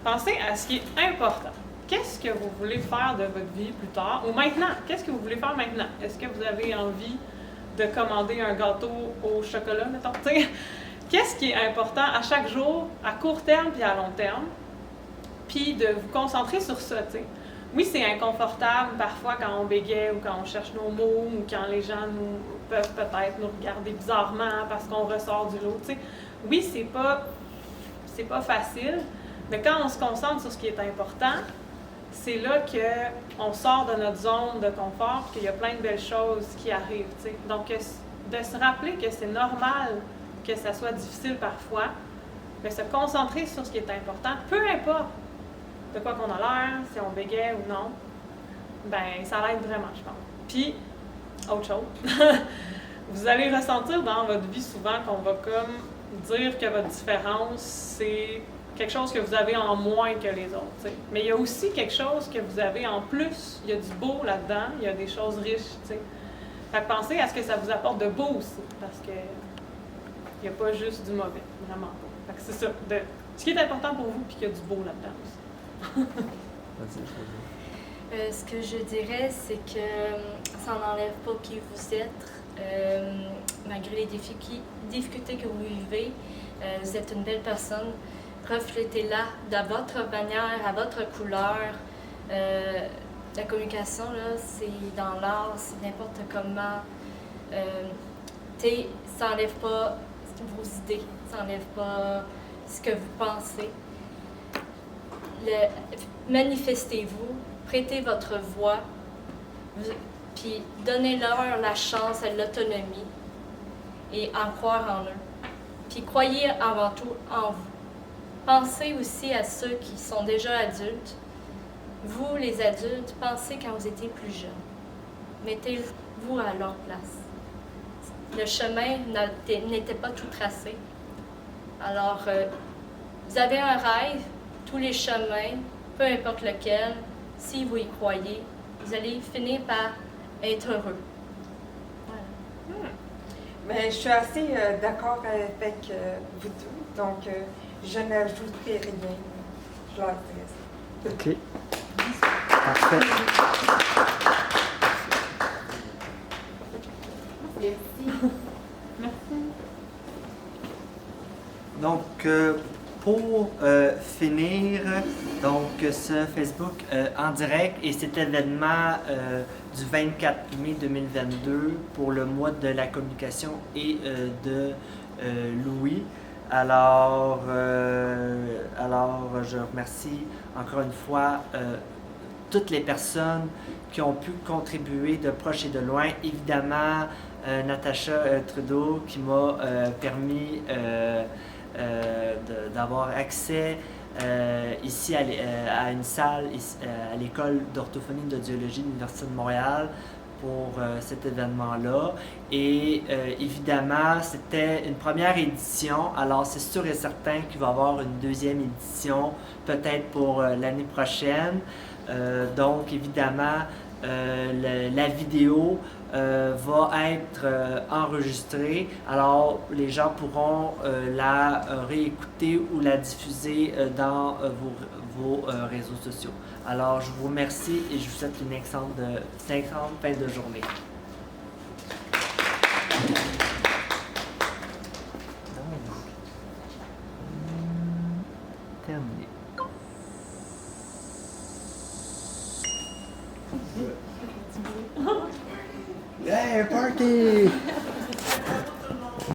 pensez à ce qui est important. Qu'est-ce que vous voulez faire de votre vie plus tard ou maintenant? Qu'est-ce que vous voulez faire maintenant? Est-ce que vous avez envie de commander un gâteau au chocolat, mettons? Qu'est-ce qui est important à chaque jour, à court terme puis à long terme? Puis de vous concentrer sur ça, t'sais. Oui, c'est inconfortable parfois quand on bégaye ou quand on cherche nos mots ou quand les gens peuvent peut-être nous regarder bizarrement parce qu'on ressort du lot, t'sais. Oui, c'est pas facile, mais quand on se concentre sur ce qui est important, c'est là qu'on sort de notre zone de confort, qu'il y a plein de belles choses qui arrivent, t'sais. Donc, de se rappeler que c'est normal que ça soit difficile parfois, mais se concentrer sur ce qui est important, peu importe de quoi qu'on a l'air, si on bégaye ou non, ben ça l'aide vraiment, je pense. Puis, autre chose, vous allez ressentir dans votre vie souvent qu'on va comme dire que votre différence, c'est quelque chose que vous avez en moins que les autres, t'sais. Mais il y a aussi quelque chose que vous avez en plus, il y a du beau là-dedans, il y a des choses riches, t'sais. Fait que pensez à ce que ça vous apporte de beau aussi, parce que il n'y a pas juste du mauvais, vraiment pas. Fait que c'est ça, ce qui est important pour vous, puis qu'il y a du beau là-dedans aussi. Ce que je dirais, c'est que ça n'enlève pas qui vous êtes, malgré les difficultés que vous vivez. Vous êtes une belle personne. Reflétez-la de votre manière, à votre couleur. La communication, là, c'est dans l'art, c'est n'importe comment. Ça n'enlève pas vos idées, ça n'enlève pas ce que vous pensez. Manifestez-vous, prêtez votre voix, puis donnez-leur la chance à l'autonomie et en croire en eux. Puis croyez avant tout en vous. Pensez aussi à ceux qui sont déjà adultes. Vous, les adultes, pensez quand vous étiez plus jeunes. Mettez-vous à leur place. Le chemin n'était pas tout tracé. Alors, vous avez un rêve, tous les chemins, peu importe lequel, si vous y croyez, vous allez finir par être heureux. Voilà. Mais je suis assez d'accord avec vous deux, donc je n'ajouterai rien. Je leur laisse. OK. Parfait. Merci. Donc, pour finir, donc ce Facebook en direct et cet événement du 24 mai 2022 pour le mois de la communication et de Louis. Alors, je remercie encore une fois toutes les personnes qui ont pu contribuer de proche et de loin. Évidemment, Natacha Trudeau qui m'a permis d'avoir accès ici à une salle à l'école d'orthophonie et d'audiologie de l'Université de Montréal pour cet événement-là. Et évidemment, c'était une première édition, alors c'est sûr et certain qu'il va y avoir une deuxième édition, peut-être pour l'année prochaine. Donc évidemment, la vidéo va être enregistrée, alors les gens pourront la réécouter ou la diffuser dans vos réseaux sociaux. Alors je vous remercie et je vous souhaite une excellente fin de journée. Terminé. Hey, party!